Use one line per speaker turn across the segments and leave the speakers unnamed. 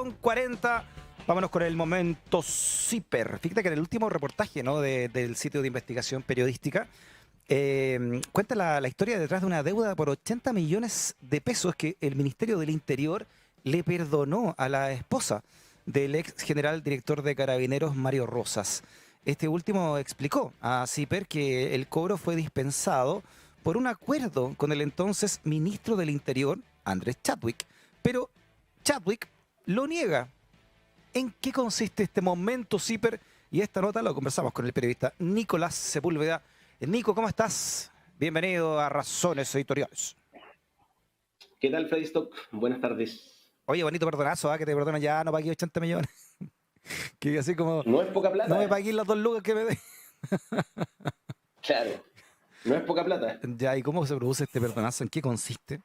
8:40. Vámonos con el momento CIPER. Fíjate que en el último reportaje, ¿no?, del sitio de investigación periodística, cuenta la historia detrás de una deuda por 80 millones de pesos que el Ministerio del Interior le perdonó a la esposa del ex general director de Carabineros, Mario Rosas. Este último explicó a CIPER que el cobro fue dispensado por un acuerdo con el entonces ministro del Interior, Andrés Chadwick, pero Chadwick lo niega. ¿En qué consiste este momento CIPER? Y esta nota lo conversamos con el periodista Nicolás Sepúlveda. Nico, ¿cómo estás? Bienvenido a Razones Editoriales.
¿Qué tal, Freddy Stock? Buenas tardes.
Oye, bonito perdonazo, que te perdono ya, no pagué 80 millones. Que así como...
No es poca plata.
No me pagué las 2 lucas que me dé.
Claro, no es poca plata.
Ya, ¿y cómo se produce este perdonazo? ¿En qué consiste?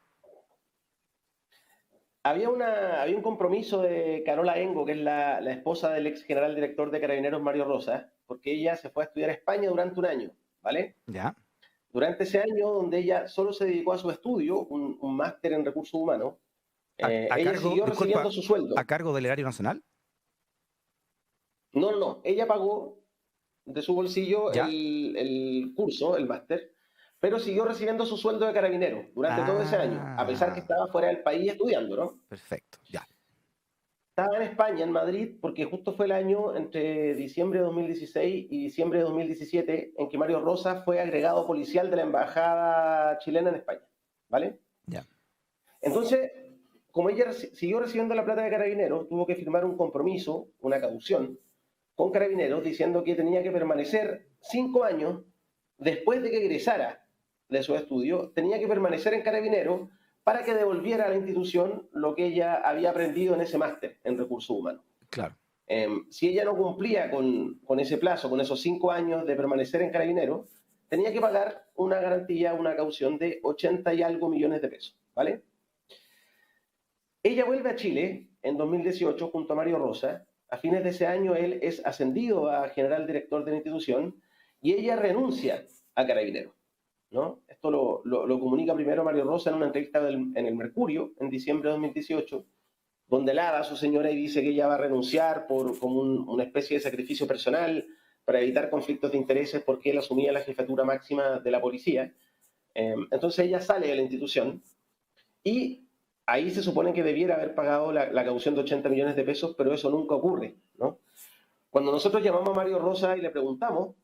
Había un compromiso de Carola Engo, que es la esposa del ex general director de Carabineros, Mario Rosas, porque ella se fue a estudiar a España durante un año, ¿vale?
Ya.
Durante ese año, donde ella solo se dedicó a su estudio, un máster en recursos humanos, ella siguió recibiendo su sueldo.
¿A cargo del Erario Nacional?
No. Ella pagó de su bolsillo el curso, el máster, pero siguió recibiendo su sueldo de carabinero durante todo ese año, a pesar que estaba fuera del país estudiando, ¿no?
Perfecto, ya.
Estaba en España, en Madrid, porque justo fue el año entre diciembre de 2016 y diciembre de 2017 en que Mario Rosas fue agregado policial de la embajada chilena en España, ¿vale?
Ya.
Entonces, como ella siguió recibiendo la plata de Carabineros, tuvo que firmar un compromiso, una caución, con Carabineros diciendo que tenía que permanecer 5 años después de que egresara de su estudio, tenía que permanecer en Carabineros para que devolviera a la institución lo que ella había aprendido en ese máster en recursos humanos.
Claro.
Si ella no cumplía con ese plazo, con esos 5 años de permanecer en Carabineros, tenía que pagar una garantía, una caución de 80 y algo millones de pesos, ¿vale? Ella vuelve a Chile en 2018 junto a Mario Rosas. A fines de ese año él es ascendido a general director de la institución y ella renuncia a Carabineros, ¿no? Esto lo comunica primero Mario Rosas en una entrevista en el Mercurio en diciembre de 2018, donde alaba a su señora y dice que ella va a renunciar como una especie de sacrificio personal para evitar conflictos de intereses porque él asumía la jefatura máxima de la policía. Entonces ella sale de la institución y ahí se supone que debiera haber pagado la caución de 80 millones de pesos, pero eso nunca ocurre, ¿no? Cuando nosotros llamamos a Mario Rosas y le preguntamos,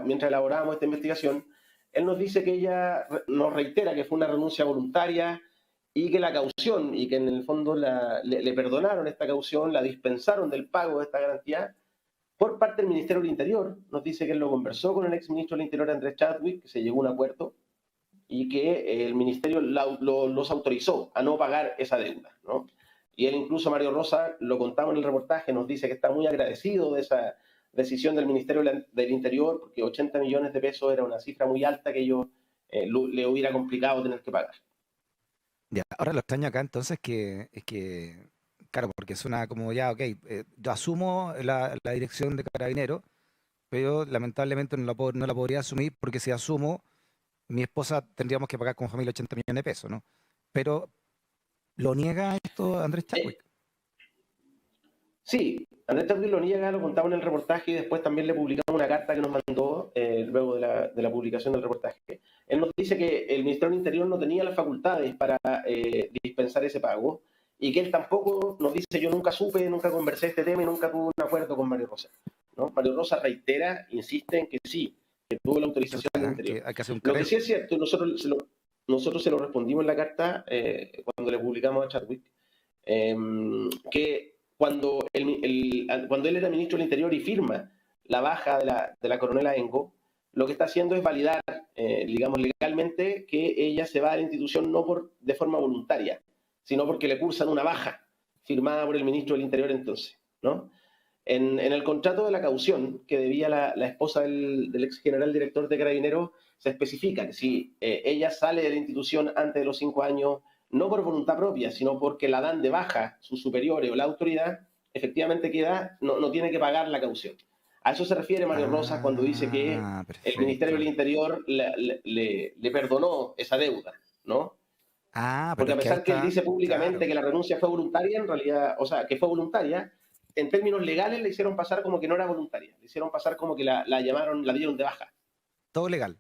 mientras elaborábamos esta investigación, él nos dice que ella nos reitera que fue una renuncia voluntaria y que la caución, y que en el fondo le perdonaron esta caución, la dispensaron del pago de esta garantía por parte del Ministerio del Interior. Nos dice que él lo conversó con el ex ministro del Interior, Andrés Chadwick, que se llegó a un acuerdo y que el ministerio los autorizó a no pagar esa deuda, ¿no? Y él incluso, Mario Rosas, lo contamos en el reportaje, nos dice que está muy agradecido de esa decisión del Ministerio del Interior, porque 80 millones de pesos era una cifra muy alta que ellos le hubiera complicado tener que pagar.
Ya. Ahora lo extraño acá entonces es que, claro, porque suena como ya, ok, yo asumo la dirección de Carabineros, pero lamentablemente no la podría asumir porque si asumo, mi esposa tendríamos que pagar como familia 80 millones de pesos, ¿no? Pero lo niega esto Andrés Chadwick.
Sí, Andrés Chadwick lo niega, lo contamos en el reportaje y después también le publicamos una carta que nos mandó luego de la publicación del reportaje. Él nos dice que el Ministerio del Interior no tenía las facultades para dispensar ese pago y que él tampoco nos dice, yo nunca supe, nunca conversé este tema y nunca tuve un acuerdo con Mario Rosas, ¿no? Mario Rosas reitera, insiste en que sí, que tuvo la autorización del Interior.
Hay que hacer un
Lo que sí es cierto, nosotros se lo respondimos en la carta cuando le publicamos a Chadwick, que cuando él era ministro del Interior y firma la baja de la coronela Engo, lo que está haciendo es validar, digamos, legalmente que ella se va a la institución no de forma voluntaria, sino porque le cursan una baja firmada por el ministro del Interior entonces, ¿no? En el contrato de la caución que debía la esposa del ex general director de Carabineros, se especifica que si ella sale de la institución antes de los 5 años, no por voluntad propia, sino porque la dan de baja sus superiores o la autoridad, efectivamente no tiene que pagar la caución. A eso se refiere Mario Rosas cuando dice que
perfecto.
el Ministerio del Interior le perdonó esa deuda, ¿no?
Ah, pero
Porque
es
a
que ahí
pesar que él
está,
dice públicamente
claro,
que la renuncia fue voluntaria, en realidad, o sea, que fue voluntaria, en términos legales le hicieron pasar como que no era voluntaria. Le hicieron pasar como que la llamaron, la dieron de baja.
todo legal.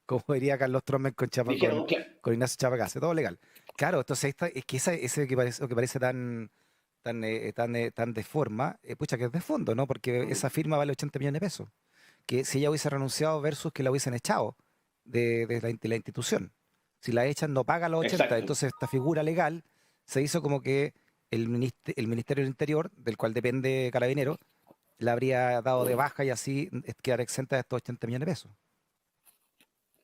Como diría Carlos Tromen con,
Dijeron, claro,
con Ignacio Chapacase, todo legal. Claro, entonces es que ese que parece tan de forma, pucha, que es de fondo, ¿no? Porque esa firma vale 80 millones de pesos. Que si ella hubiese renunciado versus que la hubiesen echado de la institución. Si la echan, no paga los 80.
exacto,
Entonces, esta figura legal se hizo como que el Ministerio del Interior, del cual depende Carabinero, la habría dado de baja y así quedar exenta de estos 80 millones de pesos.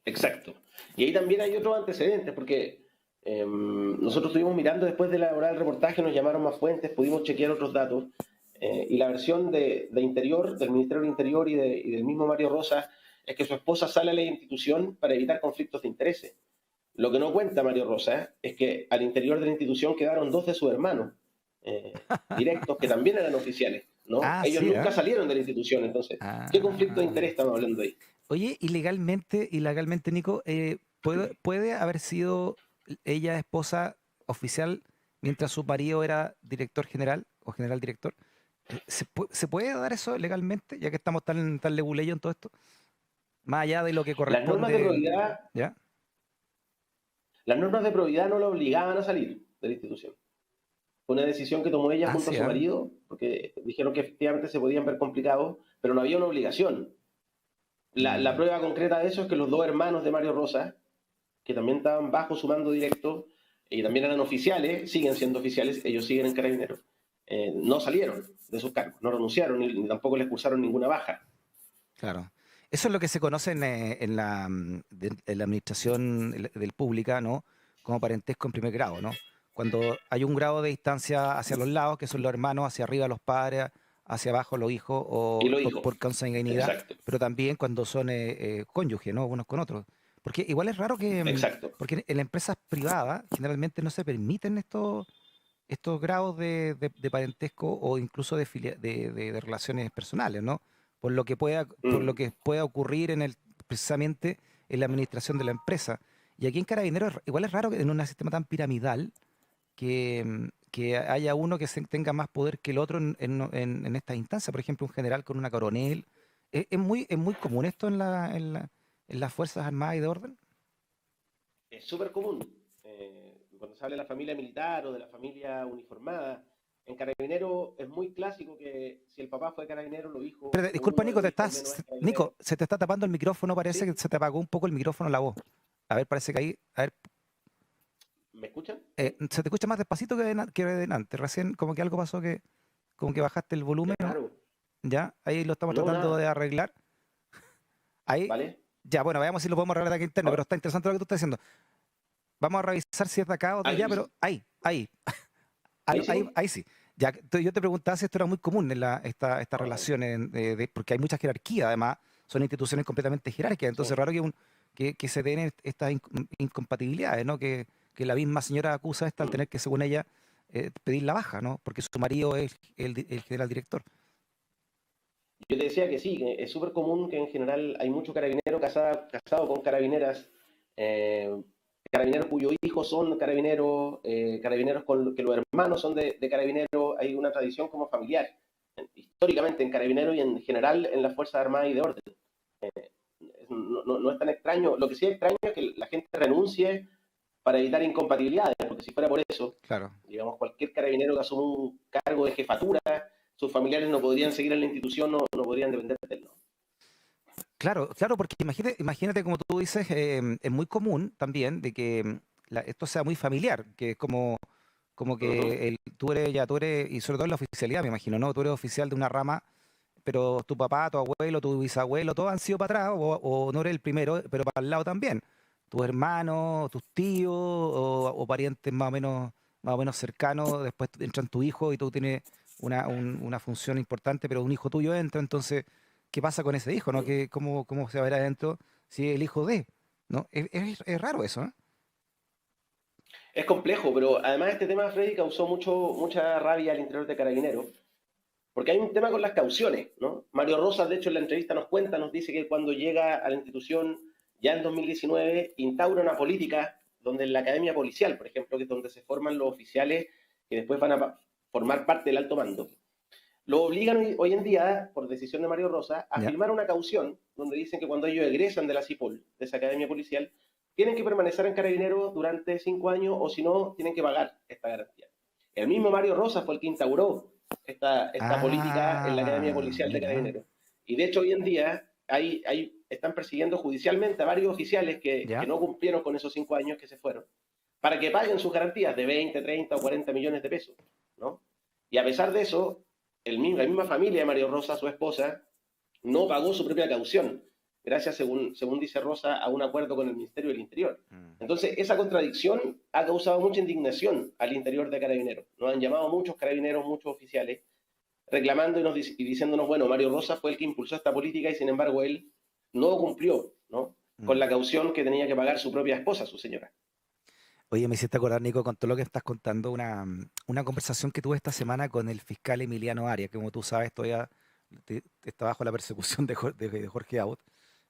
exacto. Y ahí también hay otros antecedentes, porque nosotros estuvimos mirando después de elaborar el reportaje, nos llamaron más fuentes, pudimos chequear otros datos, y la versión de Interior, del Ministerio del Interior y del mismo Mario Rosa, es que su esposa sale a la institución para evitar conflictos de intereses. Lo que no cuenta Mario Rosa es que al interior de la institución quedaron dos de sus hermanos directos que también eran oficiales, ¿no?
Ah,
Ellos
sí,
nunca
¿eh?
salieron de la institución, entonces, ¿qué conflicto de interés
Ah.
estamos hablando ahí?
Oye, ilegalmente, Nico, ¿puede haber sido ella esposa oficial mientras su marido era director general o general director? ¿Se puede dar eso legalmente, ya que estamos tan leguleyos en todo esto? Más allá de lo que
Las normas de
corresponde,
probidad,
¿ya?
las normas de probidad no la obligaban a salir de la institución. Fue una decisión que tomó ella
Ah,
junto a
sí,
su
¿ah?
marido, porque dijeron que efectivamente se podían ver complicados, pero no había una obligación. La
Mm,
prueba concreta de eso es que los dos hermanos de Mario Rosa, que también estaban bajo su mando directo y también eran oficiales, siguen siendo oficiales, ellos siguen en Carabineros, no salieron de sus cargos, no renunciaron ni tampoco les cursaron ninguna baja.
claro. Eso es lo que se conoce en la administración del pública, ¿no? Como parentesco en primer grado, ¿no? Cuando hay un grado de distancia hacia los lados, que son los hermanos, hacia arriba los padres, hacia abajo los hijos,
Y
o
lo
por,
dijo,
por consanguinidad,
exacto,
pero también cuando son cónyuges, ¿no? Unos con otros. Porque igual es raro
exacto.
porque en las empresas privadas generalmente no se permiten estos grados de parentesco o incluso de relaciones personales, ¿no? Por lo
Mm.
que pueda ocurrir precisamente en la administración de la empresa. Y aquí en Carabineros igual es raro que en un sistema tan piramidal que haya uno que tenga más poder que el otro en esta instancia. Por ejemplo, un general con una coronel. Es muy común esto en las Fuerzas Armadas y de orden.
Es súper común. Cuando se habla de la familia militar o de la familia uniformada, en carabinero es muy clásico que si el papá fue carabinero, los hijos,
Espérate,
o
disculpa,
uno de
Nico,
los hijos al menos es
Nico,
carabinero.
se te está tapando el micrófono, parece que
¿Sí?
se te apagó un poco el micrófono, la voz. A ver, parece que ahí, a ver,
¿Me escuchan? ¿Ahí?
se te escucha más despacito que delante. Recién como que algo pasó como que bajaste el volumen,
Qué
¿no?
raro.
Ya, ahí lo estamos
No,
tratando de
nada.
arreglar. Ahí,
¿Vale?
ya, bueno, veamos si lo podemos arreglar de aquí interno, pero
Ahora,
está interesante lo que tú estás diciendo. Vamos a revisar si es de acá o de allá,
ahí,
pero ahí,
ahí sí, pues.
ahí sí. Ya, yo te preguntaba si esto era muy común en esta
Ah,
relación, porque hay mucha jerarquía, además, son instituciones completamente jerárquicas,
sí.
entonces raro que se den estas incompatibilidades, ¿no? Que la misma señora acusa esta al
Mm.
tener que, según ella, pedir la baja, ¿no? Porque su marido es el general director.
Yo te decía que sí, que es súper común que en general hay mucho carabinero casado con carabineras, eh, carabineros cuyos hijos son carabineros, carabineros con que los hermanos son de carabineros, hay una tradición como familiar, históricamente en carabineros y en general en las Fuerzas Armadas y de Orden. No es tan extraño, lo que sí es extraño es que la gente renuncie para evitar incompatibilidades, porque si fuera por eso,
Claro.
digamos, cualquier carabinero que asume un cargo de jefatura, sus familiares no podrían seguir en la institución, no podrían depender de él. ¿No?
Claro, claro, porque imagínate como tú dices, es muy común también de que esto sea muy familiar, que es como
Uh -huh.
que tú eres, y sobre todo en la oficialidad, me imagino, ¿no? Tú eres oficial de una rama, pero tu papá, tu abuelo, tu bisabuelo, todos han sido para atrás, o no eres el primero, pero para el lado también. Tus hermanos, tus tíos, o parientes más o menos cercanos, después entran tu hijo y tú tienes una función importante, pero un hijo tuyo entra, entonces, ¿qué pasa con ese hijo, no? ¿Cómo se verá adentro si es el hijo de, ¿no? Es raro eso, ¿no?
Es complejo, pero además este tema, Freddy, causó mucha rabia al interior de Carabineros, porque hay un tema con las cauciones, ¿no? Mario Rosas, de hecho, en la entrevista nos cuenta, nos dice que cuando llega a la institución, ya en 2019, instaura una política donde en la academia policial, por ejemplo, que es donde se forman los oficiales que después van a formar parte del alto mando, lo obligan hoy en día, por decisión de Mario Rosa, a
Ya.
firmar una caución donde dicen que cuando ellos egresan de la CIPOL, de esa academia policial, tienen que permanecer en Carabineros durante 5 años o si no, tienen que pagar esta garantía. El mismo Mario Rosa fue el que instauró esta política en la academia policial de
Mira.
Carabineros. Y de hecho hoy en día están persiguiendo judicialmente a varios oficiales que
Ya.
no cumplieron con esos 5 años que se fueron, para que paguen sus garantías de 20, 30 o 40 millones de pesos, ¿no? Y a pesar de eso, la misma familia de Mario Rosa, su esposa, no pagó su propia caución, gracias, según dice Rosa, a un acuerdo con el Ministerio del Interior. Entonces, esa contradicción ha causado mucha indignación al interior de Carabineros. Nos han llamado muchos carabineros, muchos oficiales, reclamando y diciéndonos, bueno, Mario Rosa fue el que impulsó esta política y sin embargo él no cumplió, ¿no?, con la caución que tenía que pagar su propia esposa, su señora.
Oye, me hiciste acordar, Nico, con todo lo que estás contando, una conversación que tuve esta semana con el fiscal Emiliano Arias, que como tú sabes, todavía está bajo la persecución de Jorge Abbott.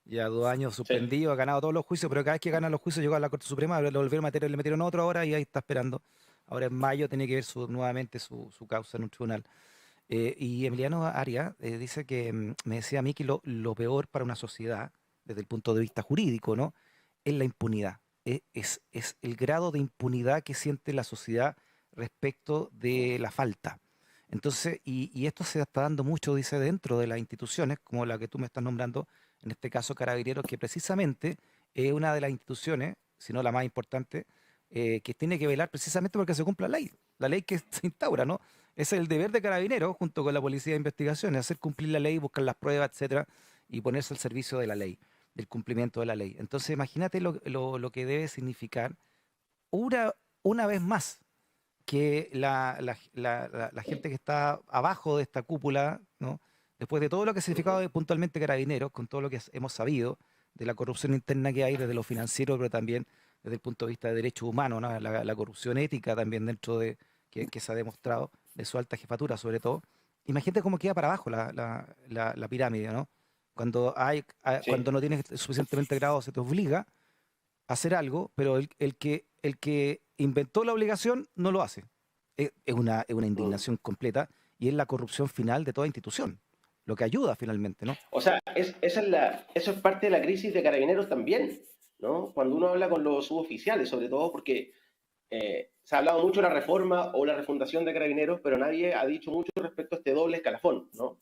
Ya 2 años
Sí,
suspendido, ha ganado todos los juicios, pero cada vez que gana los juicios llegó a la Corte Suprema, lo volvieron a meter, le metieron otro ahora y ahí está esperando. Ahora en mayo tiene que ver nuevamente su causa en un tribunal. Y Emiliano Arias dice que me decía a mí que lo peor para una sociedad, desde el punto de vista jurídico, ¿no? Es la impunidad. Es el grado de impunidad que siente la sociedad respecto de la falta. Entonces, y esto se está dando mucho, dice, dentro de las instituciones, como la que tú me estás nombrando, en este caso Carabineros, que precisamente es una de las instituciones, si no la más importante, que tiene que velar precisamente porque se cumpla la ley que se instaura, ¿no? Es el deber de Carabineros, junto con la Policía de Investigaciones, hacer cumplir la ley, buscar las pruebas, etcétera, y ponerse al servicio de la ley, del cumplimiento de la ley. Entonces, imagínate lo que debe significar una, una vez más que la gente que está abajo de esta cúpula, ¿no? Después de todo lo que ha significado puntualmente Carabineros, con todo lo que hemos sabido de la corrupción interna que hay desde lo financiero, pero también desde el punto de vista de derechos humanos, ¿no? La corrupción ética también dentro de que se ha demostrado, de su alta jefatura sobre todo. Imagínate cómo queda para abajo la pirámide, ¿no? Cuando
sí.
no tienes suficientemente grado se te obliga hacer algo, pero el que inventó la obligación no lo hace. Es una
Mm.
indignación completa y es la corrupción final de toda institución, lo que ayuda finalmente, ¿no?
O sea, eso es parte de la crisis de Carabineros también, ¿no? Cuando uno habla con los suboficiales, sobre todo porque se ha hablado mucho de la reforma o la refundación de Carabineros, pero nadie ha dicho mucho respecto a este doble escalafón, ¿no?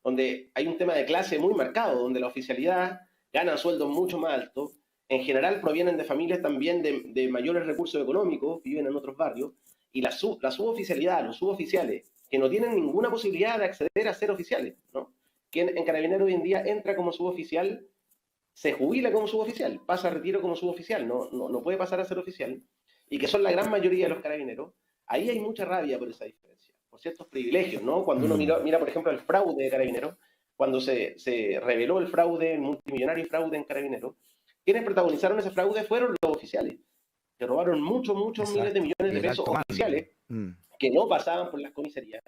Donde hay un tema de clase muy marcado, donde la oficialidad gana sueldos mucho más altos, en general provienen de familias también de mayores recursos económicos, viven en otros barrios, y la suboficialidad, los suboficiales, que no tienen ninguna posibilidad de acceder a ser oficiales, ¿no? Que en Carabineros hoy en día entra como suboficial, se jubila como suboficial, pasa a retiro como suboficial, no puede pasar a ser oficial, y que son la gran mayoría de los carabineros, ahí hay mucha rabia por esa diferencia, por ciertos privilegios, ¿no? Cuando uno
Mm.
mira por ejemplo, el fraude de carabineros, cuando se reveló el fraude, el multimillonario fraude en carabineros, quienes protagonizaron ese fraude fueron los oficiales, que robaron muchos miles de
Exacto.
millones
Y
de
el
pesos
alto mando.
oficiales
Mm.
que no pasaban por las comisarías,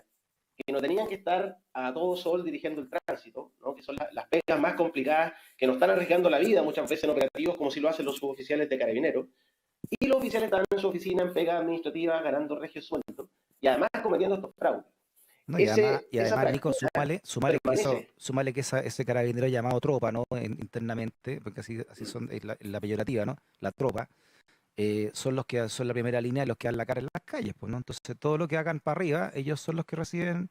que no tenían que estar a todo sol dirigiendo el tránsito, ¿no? Que son las pegas más complicadas, que nos están arriesgando la vida muchas veces en operativos como si lo hacen los suboficiales de carabineros, y los oficiales están en su oficina en pega administrativa ganando regios sueldos y además cometiendo estos fraudes.
No, y además,
Esa
Nico,
práctica
súmale
permanece.
que ese carabinero llamado tropa, ¿no? Internamente, porque así son, es la peyorativa, ¿no? La tropa, son los que son la primera línea, los que dan la cara en las calles, pues, ¿no? Entonces, todo lo que hagan para arriba, ellos son los que reciben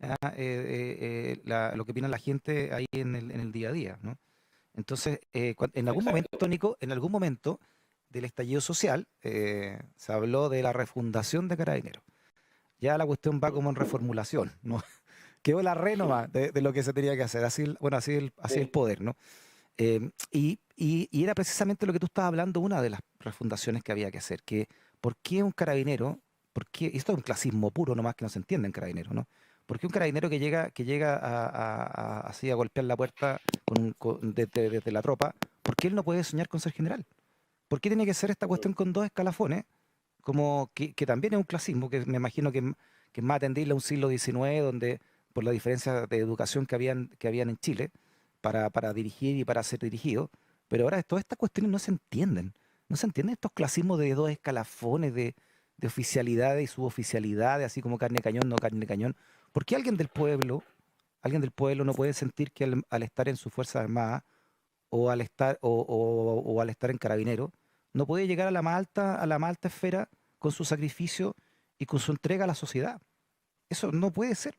lo que opina la gente ahí en el día a día, ¿no? Entonces, en algún momento,
Exacto.
Nico, en algún momento del estallido social, se habló de la refundación de Carabineros. Ya la cuestión va como en reformulación, ¿no? Quedó la re nomás de lo que se tenía que hacer. Así, bueno, así el
Sí.
poder, ¿no? Y era precisamente lo que tú estabas hablando, una de las refundaciones que había que hacer, que ¿por qué un carabinero? ¿Por qué? Y esto es un clasismo puro nomás que no se entiende en carabinero, ¿no? ¿Por qué un carabinero que llega así a golpear la puerta desde la tropa, ¿por qué él no puede soñar con ser general? ¿Por qué tiene que ser esta cuestión con dos escalafones? Como que también es un clasismo, que me imagino que es más atendible a un siglo XIX, donde por la diferencia de educación que habían en Chile, para dirigir y para ser dirigido, pero ahora todas estas cuestiones no se entienden. ¿No se entienden estos clasismos de dos escalafones de oficialidades y suboficialidades, así como carne de cañón, no carne de cañón? ¿Por qué alguien del pueblo no puede sentir que al estar en su Fuerza Armada o al estar, o al estar en Carabinero, no puede llegar a la más alta esfera con su sacrificio y con su entrega a la sociedad? Eso no puede ser.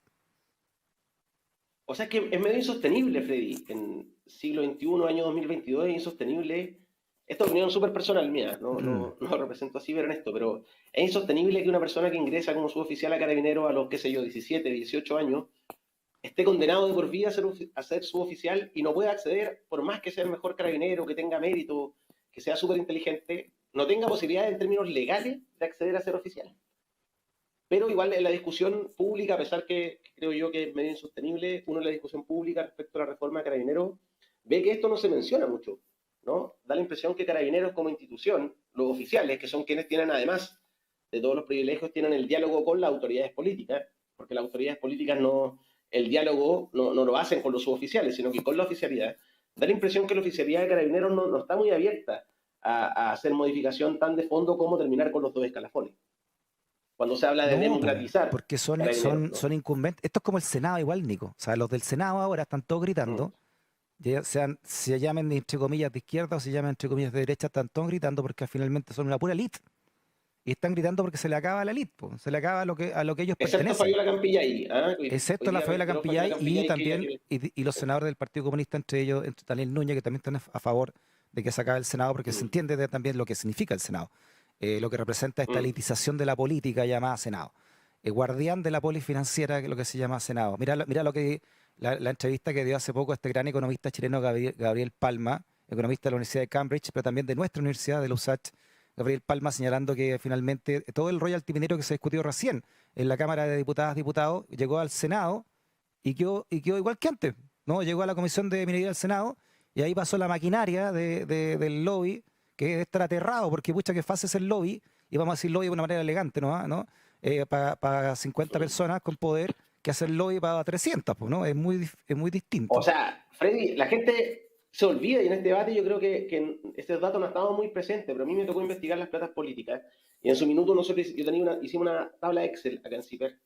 O sea, es que es medio insostenible, Freddy. En siglo XXI, año 2022, es insostenible. Esta opinión súper personal mía,
Mm.
no lo represento así, pero en esto, pero es insostenible que una persona que ingresa como suboficial a carabinero a los, qué sé yo, 17, 18 años, esté condenado de por vida a ser suboficial y no pueda acceder, por más que sea el mejor carabinero, que tenga mérito, que sea súper inteligente, no tenga posibilidad en términos legales de acceder a ser oficial. Pero igual en la discusión pública, a pesar que creo yo que es medio insostenible, uno en la discusión pública respecto a la reforma de Carabineros ve que esto no se menciona mucho, ¿no? Da la impresión que Carabineros como institución, los oficiales, que son quienes tienen además de todos los privilegios, tienen el diálogo con las autoridades políticas, porque las autoridades políticas no, el diálogo no lo hacen con los suboficiales, sino que con la oficialidad. Da la impresión que la oficialidad de Carabineros no está muy abierta a hacer modificación tan de fondo como terminar con los dos escalafones cuando se habla de
No, po,
democratizar
porque
Carabineros, ¿no?
son incumbentes. Esto es como el Senado igual, Nico. O sea, los del Senado ahora están todos
Mm.
gritando, ya sean, se llamen entre comillas de izquierda o se llamen entre comillas de derecha, están todos gritando porque finalmente son una pura elite. Y están gritando porque se le acaba la elite, po, se le acaba a lo que ellos
Excepto
pertenecen.
Fabiola Campillay, ¿ah? Hoy
Excepto la
día
Fabiola
reiteró Fabiola
Campillay y
Campillay que ella
también
quiere.
y los senadores del Partido Comunista, entre ellos, entre Daniel Núñez, que también están a favor de que se acabe el Senado, porque se
Mm,
entiende también lo que significa el Senado, lo que representa esta
mm.
elitización de la política llamada Senado. Guardián de la polifinanciera, que es lo que se llama Senado. Mira, mira lo que la entrevista que dio hace poco este gran economista chileno Gabriel Palma, economista de la Universidad de Cambridge, pero también de nuestra universidad, de la USACH, Gabriel Palma señalando que finalmente todo el royalty minero que se discutió recién en la Cámara de Diputadas, Diputados, llegó al Senado y quedó igual que antes, ¿no? Llegó a la Comisión de Minería del Senado y ahí pasó la maquinaria del lobby, que debe estar aterrado porque pucha que fácil es el lobby, y vamos a decir lobby de una manera elegante, ¿no? ¿No? Para 50 personas con poder que hacer lobby para 300, pues, ¿no? Es muy
O
distinto.
sea, Freddy, la gente se olvida y en este debate yo creo que estos datos no estaban muy presentes, pero a mí me tocó investigar las platas políticas y en su minuto nosotros hicimos una tabla Excel acá en CIPER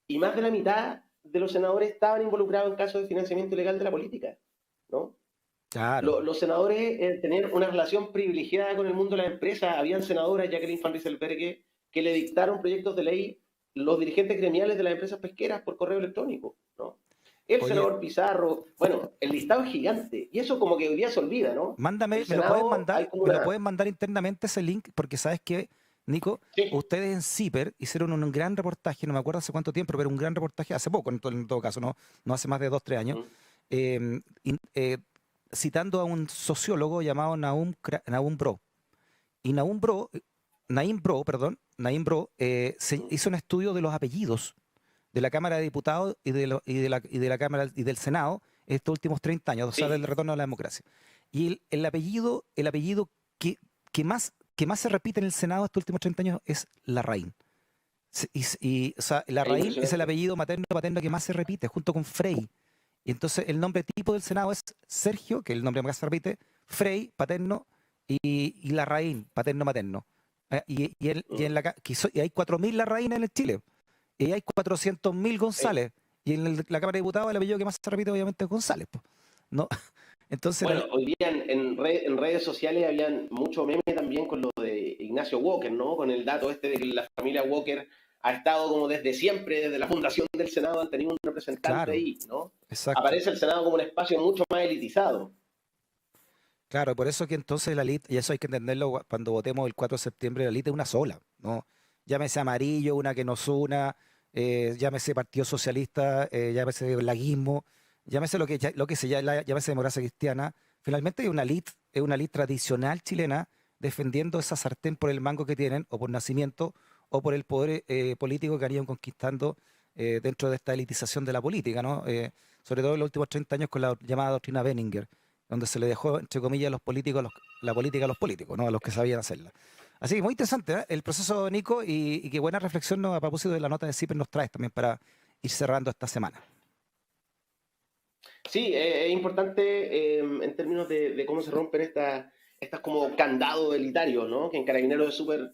y más de la mitad de los senadores estaban involucrados en casos de financiamiento ilegal de la política, ¿no?
Claro.
Los senadores tenían una relación privilegiada con el mundo de la empresa. Habían senadoras, Jacqueline Van Rieselberghe, que le dictaron proyectos de ley los dirigentes gremiales de las empresas pesqueras por correo electrónico, ¿no? El
Oye,
senador Pizarro, bueno, el listado es gigante. Y eso como que hoy día se olvida, ¿no?
mándame,
El Senado hay como
me lo
una.
puedes mandar internamente ese link, porque sabes que, Nico,
Sí.
ustedes en CIPER hicieron un gran reportaje, no me acuerdo hace cuánto tiempo, pero un gran reportaje hace poco, en todo caso, no hace más de 2, 3 años,
Mm.
eh, in- eh, citando a un sociólogo llamado Nahum Bro. Y Naim Bro se
Mm.
hizo un estudio de los apellidos de la Cámara de Diputados y de la Cámara y del Senado estos últimos 30 años, o sea, del
Sí.
retorno a la democracia. Y el apellido que más se repite en el Senado estos últimos 30 años es Larraín. O sea,
Es
Larraín es el
impresionante.
apellido paterno que más se repite, junto con Frei. Y entonces el nombre tipo del Senado es Sergio, que es el nombre que más se repite, Frei, paterno, y Larraín, paterno, materno.
Mm.
Y hay 4.000 Larraín en el Chile. Y hay 400.000
Sí.
González. Y en la Cámara de Diputados el apellido que más se repite obviamente es González, po. ¿No? Entonces,
Bueno, hoy día en redes sociales habían mucho meme también con lo de Ignacio Walker, ¿no? Con el dato este de que la familia Walker ha estado como desde siempre, desde la fundación del Senado, han tenido un representante
claro,
ahí, ¿no?
exacto.
Aparece el Senado como un espacio mucho más elitizado.
Claro, por eso que entonces la elite, y eso hay que entenderlo cuando votemos el 4 de septiembre, la elite es una sola, ¿no? Llámese amarillo, una que nos una, llámese Partido Socialista, llámese laguismo, llámese lo que se llama, llámese democracia cristiana. Finalmente es una elite tradicional chilena defendiendo esa sartén por el mango que tienen, o por nacimiento, o por el poder político que han ido conquistando dentro de esta elitización de la política, ¿no? Sobre todo en los últimos 30 años con la llamada doctrina Benninger, donde se le dejó, entre comillas, a los políticos, la política a los políticos, ¿no? A los que sabían hacerla. Así que muy interesante, ¿eh? El proceso, Nico, y qué buena reflexión, ¿no? A propósito de la nota de CIPER nos traes también para ir cerrando esta semana.
Sí, es importante en términos de cómo se rompen estas como candados elitarios, ¿no? Que en Carabineros es súper,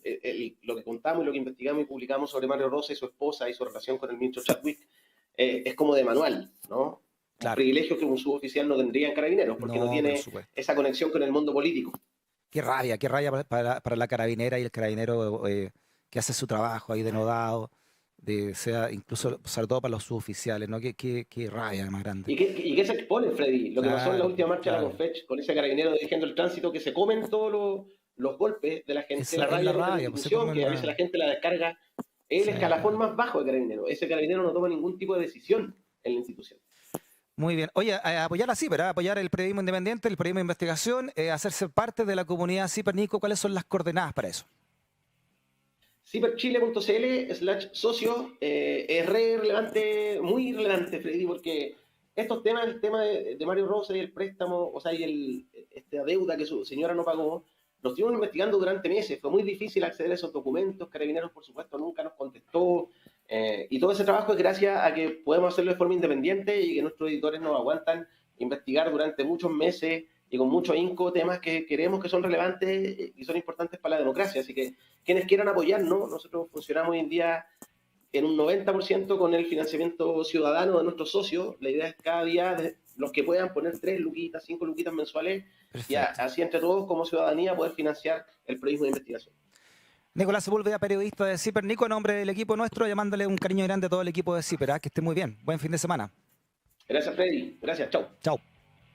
lo que contamos y lo que investigamos y publicamos sobre Mario Rosa y su esposa y su relación con el ministro Chadwick, es como de manual, ¿no? Un
Claro.
privilegio que un suboficial no tendría en Carabineros, porque no
No, por
tiene
supuesto.
esa conexión con el mundo político.
Qué rabia para la carabinera y el carabinero que hace su trabajo ahí denodado, sea incluso, sobre todo para los suboficiales, ¿no? Qué rabia más grande.
¿Y qué se expone, Freddy? Lo que pasó en la
Claro,
última marcha de la
claro.
Confech, con ese carabinero dirigiendo el tránsito, que se comen todos los golpes de la gente, la
Es la
rabia de la
rabia, pues se
institución,
comen
que a veces la gente la descarga. Es el
sí.
escalafón más bajo de carabinero. Ese carabinero no toma ningún tipo de decisión en la institución.
Muy bien. Oye, apoyar la CIPER, apoyar el periodismo independiente, el periodismo de investigación, hacerse parte de la comunidad CIPER. Nico, ¿cuáles son las coordenadas para eso?
ciperchile.cl/socio es re relevante, muy relevante, Freddy, porque estos temas, el tema de Mario Rosa y el préstamo, o sea, y esta deuda que su señora no pagó, lo estuvimos investigando durante meses. Fue muy difícil acceder a esos documentos. Carabineros, por supuesto, nunca nos contestó. Y todo ese trabajo es gracias a que podemos hacerlo de forma independiente y que nuestros editores nos aguantan investigar durante muchos meses y con mucho ahínco temas que creemos que son relevantes y son importantes para la democracia. Así que quienes quieran apoyarnos, nosotros funcionamos hoy en día en un 90% con el financiamiento ciudadano de nuestros socios. La idea es cada día los que puedan poner 3 luquitas, 5 luquitas mensuales, y
Perfecto.
así entre todos como ciudadanía poder financiar el periodismo de investigación.
Nicolás Sepúlveda, periodista de CIPER. Nico, en nombre del equipo nuestro, llamándole un cariño grande a todo el equipo de CIPER. Que esté muy bien. Buen fin de semana.
Gracias, Freddy. Gracias. Chao.
Chao.